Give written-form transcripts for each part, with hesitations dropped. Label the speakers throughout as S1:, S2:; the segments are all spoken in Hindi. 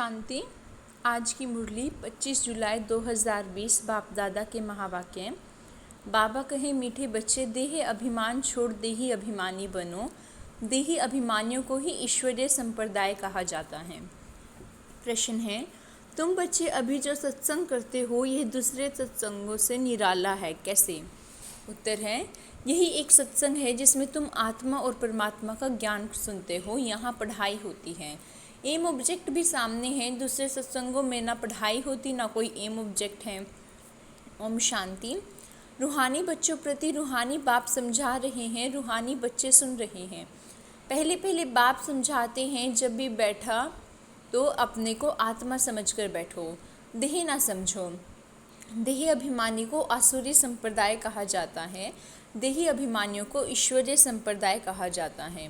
S1: शांति। आज की मुरली 25 जुलाई 2020। बाप दादा के महावाक्य। बाबा कहे, मीठे बच्चे, देह अभिमान छोड़ देही अभिमानी बनो। देही अभिमानियों को ही ईश्वरीय संप्रदाय कहा जाता है। प्रश्न है, तुम बच्चे अभी जो सत्संग करते हो यह दूसरे सत्संगों से निराला है, कैसे? उत्तर है, यही एक सत्संग है जिसमें तुम आत्मा और परमात्मा का ज्ञान सुनते हो। यहाँ पढ़ाई होती है, एम ऑब्जेक्ट भी सामने है। दूसरे सत्संगों में ना पढ़ाई होती ना कोई एम ऑब्जेक्ट है। ओम शांति। रूहानी बच्चों प्रति रूहानी बाप समझा रहे हैं, रूहानी बच्चे सुन रहे हैं। पहले पहले बाप समझाते हैं, जब भी बैठा तो अपने को आत्मा समझकर बैठो, देह ना समझो। देह अभिमानी को आसुरी संप्रदाय कहा जाता है, देही अभिमानियों को ईश्वरीय संप्रदाय कहा जाता है।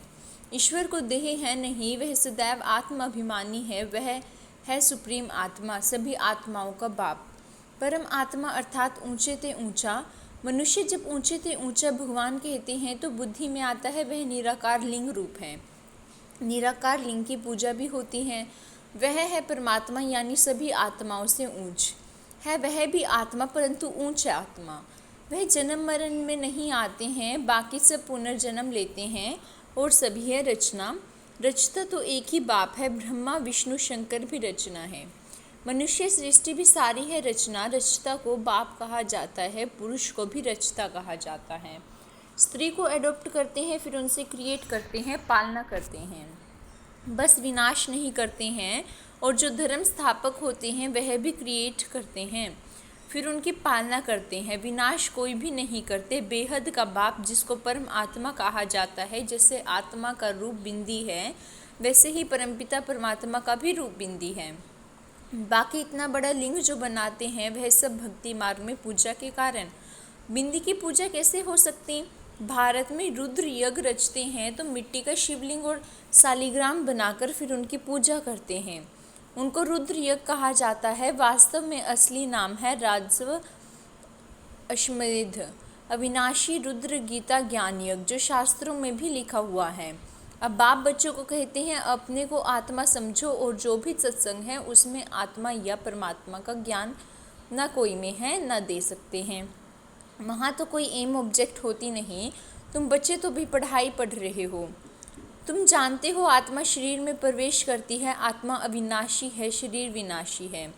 S1: ईश्वर को देह है नहीं, वह सदैव आत्मा अभिमानी है। वह है सुप्रीम आत्मा, सभी आत्माओं का बाप। परम आत्मा अर्थात ऊंचे ते ऊंचा। मनुष्य जब ऊंचे ते ऊंचा भगवान कहते हैं तो बुद्धि में आता है वह निराकार लिंग रूप है। निराकार लिंग की पूजा भी होती है। वह है परमात्मा, यानी सभी आत्माओं से ऊंच है। वह भी आत्मा, परंतु ऊंच आत्मा। वह जन्म मरण में नहीं आते हैं, बाकी सब पुनर्जन्म लेते हैं और सभी है रचना। रचता तो एक ही बाप है, ब्रह्मा विष्णु शंकर भी रचना है। मनुष्य सृष्टि भी सारी है रचना। रचता को बाप कहा जाता है, पुरुष को भी रचता कहा जाता है। स्त्री को एडॉप्ट करते हैं, फिर उनसे क्रिएट करते हैं, पालना करते हैं, बस विनाश नहीं करते हैं। और जो धर्म स्थापक होते हैं वह भी क्रिएट करते हैं, फिर उनकी पालना करते हैं, विनाश कोई भी नहीं करते। बेहद का बाप जिसको परम आत्मा कहा जाता है, जैसे आत्मा का रूप बिंदी है वैसे ही परमपिता परमात्मा का भी रूप बिंदी है। बाकी इतना बड़ा लिंग जो बनाते हैं वह सब भक्ति मार्ग में पूजा के कारण। बिंदी की पूजा कैसे हो सकती? भारत में रुद्र यज्ञ रचते हैं तो मिट्टी का शिवलिंग और शालिग्राम बनाकर फिर उनकी पूजा करते हैं, उनको रुद्र यज्ञ कहा जाता है। वास्तव में असली नाम है राजस्व अश्वमेध अविनाशी रुद्र गीता ज्ञान यज्ञ, जो शास्त्रों में भी लिखा हुआ है। अब बाप बच्चों को कहते हैं, अपने को आत्मा समझो और जो भी सत्संग है उसमें आत्मा या परमात्मा का ज्ञान ना कोई में है ना दे सकते हैं। वहाँ तो कोई एम ऑब्जेक्ट होती नहीं। तुम बच्चे तो भी पढ़ाई पढ़ रहे हो। तुम जानते हो आत्मा शरीर में प्रवेश करती है। आत्मा अविनाशी है, शरीर विनाशी है।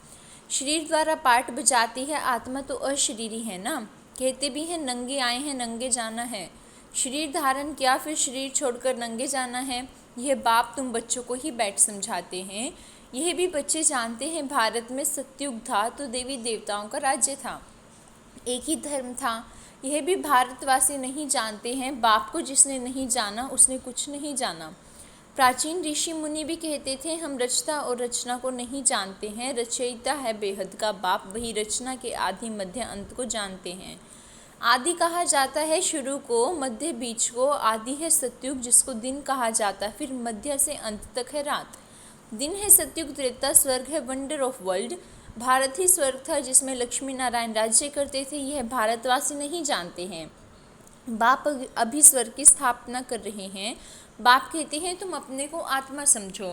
S1: शरीर द्वारा पाठ बजाती है, आत्मा तो अशरीरी है ना। कहते भी हैं नंगे आए हैं नंगे जाना है। शरीर धारण किया फिर शरीर छोड़कर नंगे जाना है। यह बाप तुम बच्चों को ही बैठ समझाते हैं। यह भी बच्चे जानते हैं, भारत में सतयुग था तो देवी देवताओं का राज्य था, एक ही धर्म था। यह भी भारतवासी नहीं जानते हैं। बाप को जिसने नहीं जाना उसने कुछ नहीं जाना। प्राचीन ऋषि मुनि भी कहते थे, हम रचता और रचना को नहीं जानते हैं। रचयिता है बेहद का बाप, वही रचना के आदि मध्य अंत को जानते हैं। आदि कहा जाता है शुरू को, मध्य बीच को। आदि है सतयुग जिसको दिन कहा जाता है, फिर मध्य से अंत तक है रात। दिन है सतयुग, त्रेता स्वर्ग है, वंडर ऑफ वर्ल्ड। भारत ही स्वर्ग था जिसमें लक्ष्मी नारायण राज्य करते थे। यह भारतवासी नहीं जानते हैं। बाप अभी स्वर्ग की स्थापना कर रहे हैं। बाप कहते हैं तुम अपने को आत्मा समझो,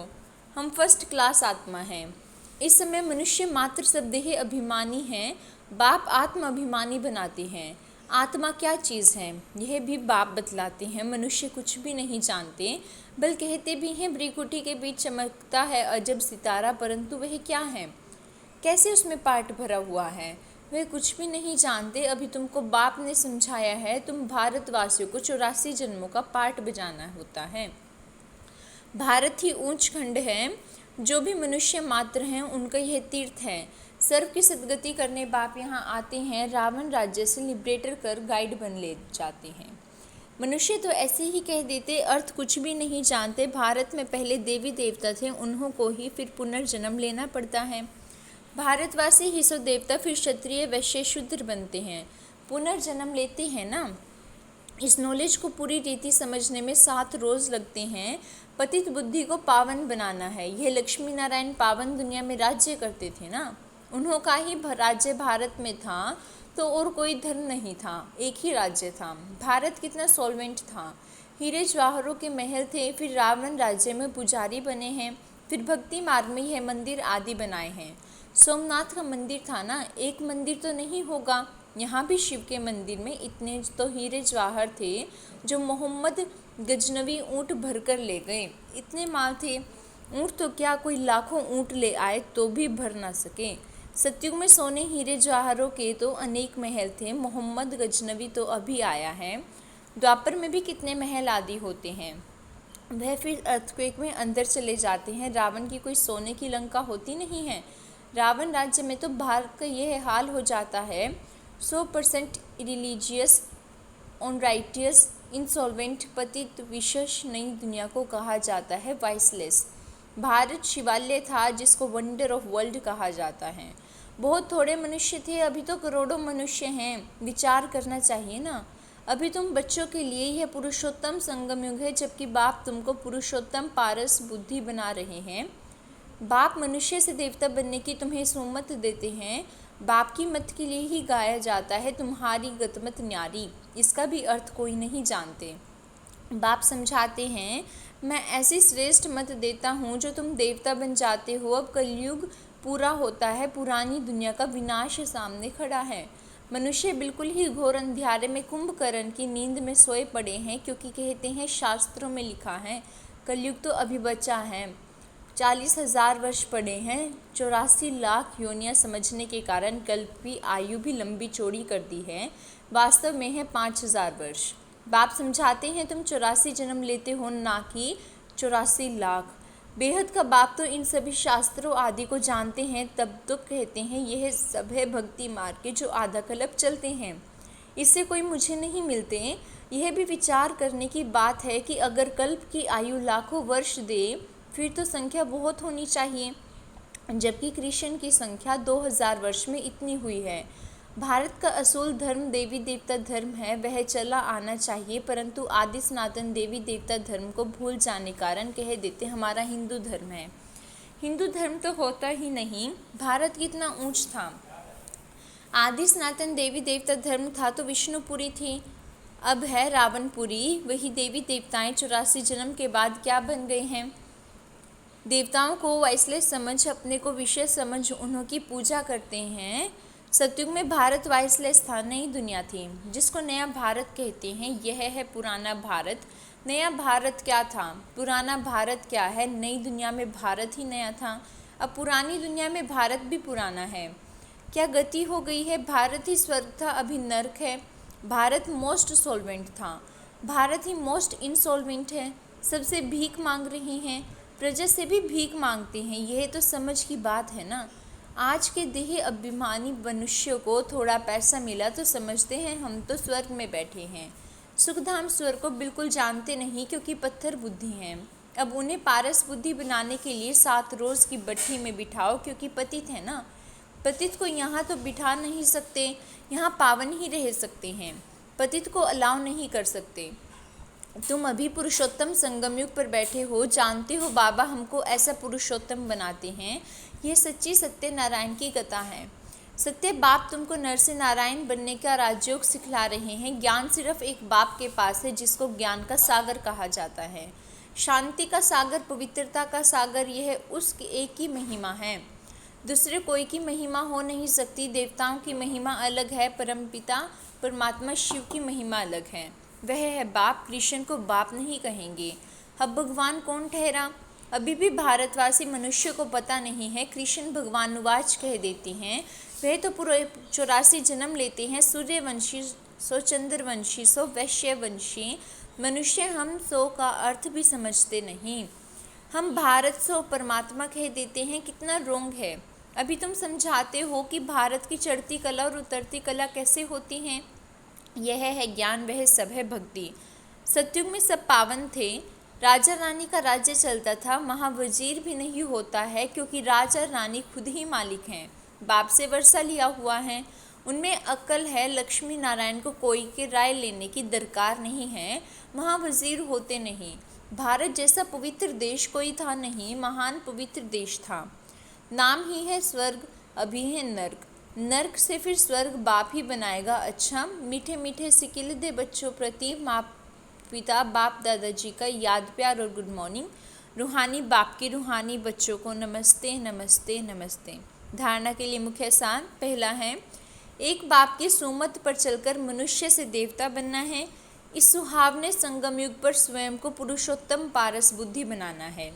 S1: हम फर्स्ट क्लास आत्मा हैं। इस समय मनुष्य मात्र सब देह अभिमानी हैं। बाप आत्म अभिमानी बनाते हैं। आत्मा क्या चीज़ है यह भी बाप बतलाते हैं। मनुष्य कुछ भी नहीं जानते, बल कहते भी हैं ब्रिकुटी के बीच चमकता है अजब सितारा, परंतु वह क्या है, कैसे उसमें पार्ट भरा हुआ है, वे कुछ भी नहीं जानते। अभी तुमको बाप ने समझाया है, तुम भारतवासियों को 84 जन्मों का पार्ट बजाना होता है। भारत ही ऊंच खंड है। जो भी मनुष्य मात्र हैं उनका यह तीर्थ है। सर्व की सदगति करने बाप यहाँ आते हैं। रावण राज्य से लिबरेटर कर गाइड बन ले जाते हैं। मनुष्य तो ऐसे ही कह देते, अर्थ कुछ भी नहीं जानते। भारत में पहले देवी देवता थे, उन्हों को ही फिर पुनर्जन्म लेना पड़ता है। भारतवासी ही सो देवता, फिर क्षत्रिय वैश्य शूद्र बनते हैं, पुनर्जन्म लेते हैं ना। इस नॉलेज को पूरी रीति समझने में 7 रोज़ लगते हैं। पतित बुद्धि को पावन बनाना है। यह लक्ष्मी नारायण पावन दुनिया में राज्य करते थे ना, उन्हों का ही राज्य भारत में था, तो और कोई धर्म नहीं था, एक ही राज्य था। भारत कितना सॉल्वेंट था, हीरे जवाहरों के महल थे। फिर रावण राज्य में पुजारी बने हैं, फिर भक्ति मार्ग में यह मंदिर आदि बनाए हैं। सोमनाथ का मंदिर था ना, एक मंदिर तो नहीं होगा। यहाँ भी शिव के मंदिर में इतने तो हीरे जवाहर थे जो मोहम्मद गजनवी ऊँट भरकर ले गए। इतने माल थे, ऊँट तो क्या कोई लाखों ऊँट ले आए तो भी भर ना सके। सतयुग में सोने हीरे जवाहरों के तो अनेक महल थे, मोहम्मद गजनवी तो अभी आया है। द्वापर में भी कितने महल आदि होते हैं। वह फिर अर्थक्वेक में अंदर चले जाते हैं। रावण की कोई सोने की लंका होती नहीं है। रावण राज्य में तो भारत का यह हाल हो जाता है। 100% रिलीजियस, ऑनराइटियस, इंसॉल्वेंट, पतित, विशेष नई दुनिया को कहा जाता है वाइसलेस। भारत शिवालय था जिसको वंडर ऑफ वर्ल्ड कहा जाता है। बहुत थोड़े मनुष्य थे, अभी तो करोड़ों मनुष्य हैं। विचार करना चाहिए ना। अभी तुम बच्चों के लिए यह पुरुषोत्तम संगम युग है, जबकि बाप तुमको पुरुषोत्तम पारस बुद्धि बना रहे हैं। बाप मनुष्य से देवता बनने की तुम्हें सुमत देते हैं। बाप की मत के लिए ही गाया जाता है तुम्हारी गतमत न्यारी। इसका भी अर्थ कोई नहीं जानते। बाप समझाते हैं, मैं ऐसी श्रेष्ठ मत देता हूँ जो तुम देवता बन जाते हो। अब कलयुग पूरा होता है, पुरानी दुनिया का विनाश सामने खड़ा है। मनुष्य बिल्कुल ही घोर अंधियारे में कुंभकर्ण की नींद में सोए पड़े हैं, क्योंकि कहते हैं शास्त्रों में लिखा है कलयुग तो अभी बचा है। 40,000 वर्ष पड़े हैं। 84 लाख योनियाँ समझने के कारण कल्प की आयु भी लंबी चौड़ी कर दी है। वास्तव में है 5,000 वर्ष। बाप समझाते हैं तुम 84 जन्म लेते हो, ना कि 84 लाख। बेहद का बाप तो इन सभी शास्त्रों आदि को जानते हैं, तब तो कहते हैं यह सब है भक्ति मार्ग के जो आधा कल्प चलते हैं। इससे कोई मुझे नहीं मिलते। यह भी विचार करने की बात है कि अगर कल्प की आयु लाखों वर्ष दे फिर तो संख्या बहुत होनी चाहिए, जबकि कृष्ण की संख्या 2000 वर्ष में इतनी हुई है। भारत का असूल धर्म देवी देवता धर्म है, वह चला आना चाहिए, परंतु आदि सनातन देवी देवता धर्म को भूल जाने कारण कह देते हमारा हिंदू धर्म है। हिंदू धर्म तो होता ही नहीं। भारत कितना ऊंच था। आदि सनातन देवी देवता धर्म था तो विष्णुपुरी थी, अब है रावणपुरी। वही देवी देवताएं 84 जन्म के बाद क्या बन गए हैं। देवताओं को वाइसलेस समझ, अपने को विषय समझ उन्हों की पूजा करते हैं। सतयुग में भारत वाइसलेस था, नई दुनिया थी, जिसको नया भारत कहते हैं। यह है पुराना भारत। नया भारत क्या था, पुराना भारत क्या है। नई दुनिया में भारत ही नया था, अब पुरानी दुनिया में भारत भी पुराना है। क्या गति हो गई है। भारत ही स्वर्ग था, अभी नर्क है। भारत मोस्ट सोल्वेंट था, भारत ही मोस्ट इनसोल्वेंट है। सबसे भीख मांग रही हैं, प्रजा से भी भीख मांगते हैं। यह तो समझ की बात है ना। आज के देह अभिमानी मनुष्यों को थोड़ा पैसा मिला तो समझते हैं हम तो स्वर्ग में बैठे हैं। सुखधाम स्वर्ग को बिल्कुल जानते नहीं, क्योंकि पत्थर बुद्धि हैं। अब उन्हें पारस बुद्धि बनाने के लिए 7 रोज़ की भट्ठी में बिठाओ, क्योंकि पतित है ना। पतित को यहाँ तो बिठा नहीं सकते, यहाँ पावन ही रह सकते हैं, पतित को अलाउ नहीं कर सकते। तुम अभी पुरुषोत्तम संगम युग पर बैठे हो, जानते हो बाबा हमको ऐसा पुरुषोत्तम बनाते हैं। यह सच्ची सत्य नारायण की कथा है। सत्य बाप तुमको नर से नारायण बनने का राजयोग सिखला रहे हैं। ज्ञान सिर्फ एक बाप के पास है, जिसको ज्ञान का सागर कहा जाता है। शांति का सागर, पवित्रता का सागर, यह उसकी एक ही महिमा है, दूसरे कोई की महिमा हो नहीं सकती। देवताओं की महिमा अलग है, परमपिता परमात्मा शिव की महिमा अलग है, वह है बाप। कृष्ण को बाप नहीं कहेंगे। अब भगवान कौन ठहरा, अभी भी भारतवासी मनुष्य को पता नहीं है। कृष्ण भगवानुवाच कह देती हैं, वह तो पूरे 84 जन्म लेते हैं। सूर्यवंशी, सो चंद्रवंशी, सो वैश्यवंशी मनुष्य हम, सो का अर्थ भी समझते नहीं। हम भारत सो परमात्मा कह देते हैं, कितना रोंग है। अभी तुम समझाते हो कि भारत की चढ़ती कला और उतरती कला कैसे होती हैं। यह है ज्ञान, वह सब है भक्ति। सतयुग में सब पावन थे, राजा रानी का राज्य चलता था। महावजीर भी नहीं होता है, क्योंकि राजा रानी खुद ही मालिक हैं, बाप से वर्षा लिया हुआ है, उनमें अक्ल है। लक्ष्मी नारायण को कोई की राय लेने की दरकार नहीं है, महावजीर होते नहीं। भारत जैसा पवित्र देश कोई था नहीं, महान पवित्र देश था। नाम ही है स्वर्ग, अभी है नर्क, नर्क से फिर स्वर्ग बाप ही बनाएगा। अच्छा, मीठे मीठे सिकिल दे बच्चों प्रति माँ पिता बाप दादाजी का याद प्यार और गुड मॉर्निंग। रूहानी बाप के रूहानी बच्चों को नमस्ते नमस्ते नमस्ते। धारणा के लिए मुख्य सार पहला है, एक बाप की सुमत पर चलकर मनुष्य से देवता बनना है। इस सुहावने संगम युग पर स्वयं को पुरुषोत्तम पारस बुद्धि बनाना है।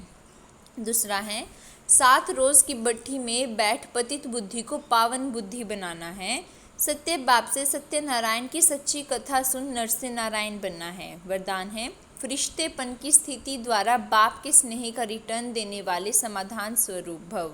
S1: दूसरा है, 7 रोज की भट्ठी में बैठ पतित बुद्धि को पावन बुद्धि बनाना है। सत्य बाप से सत्यनारायण की सच्ची कथा सुन नर से नारायण बनना है। वरदान है, फरिश्तेपन की स्थिति द्वारा बाप के स्नेह का रिटर्न देने वाले समाधान स्वरूप भव।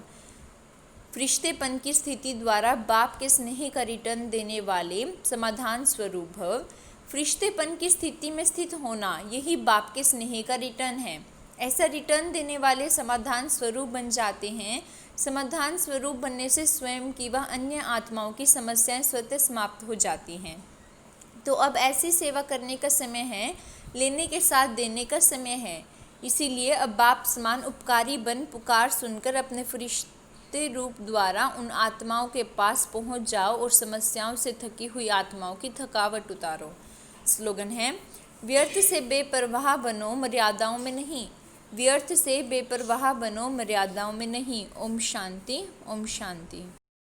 S1: फरिश्तेपन की स्थिति द्वारा बाप के स्नेह का रिटर्न देने वाले समाधान स्वरूप भव। फरिश्तेपन की स्थिति में स्थित होना यही बाप के स्नेह का रिटर्न है। ऐसा रिटर्न देने वाले समाधान स्वरूप बन जाते हैं। समाधान स्वरूप बनने से स्वयं की व अन्य आत्माओं की समस्याएं स्वतः समाप्त हो जाती हैं। तो अब ऐसी सेवा करने का समय है, लेने के साथ देने का समय है। इसीलिए अब बाप समान उपकारी बन पुकार सुनकर अपने फरिश्ते रूप द्वारा उन आत्माओं के पास पहुंच जाओ और समस्याओं से थकी हुई आत्माओं की थकावट उतारो। स्लोगन है, व्यर्थ से बेपरवाह बनो, मर्यादाओं में नहीं। व्यर्थ से बेपरवाह बनो, मर्यादाओं में नहीं। ओम शांति, ओम शांति।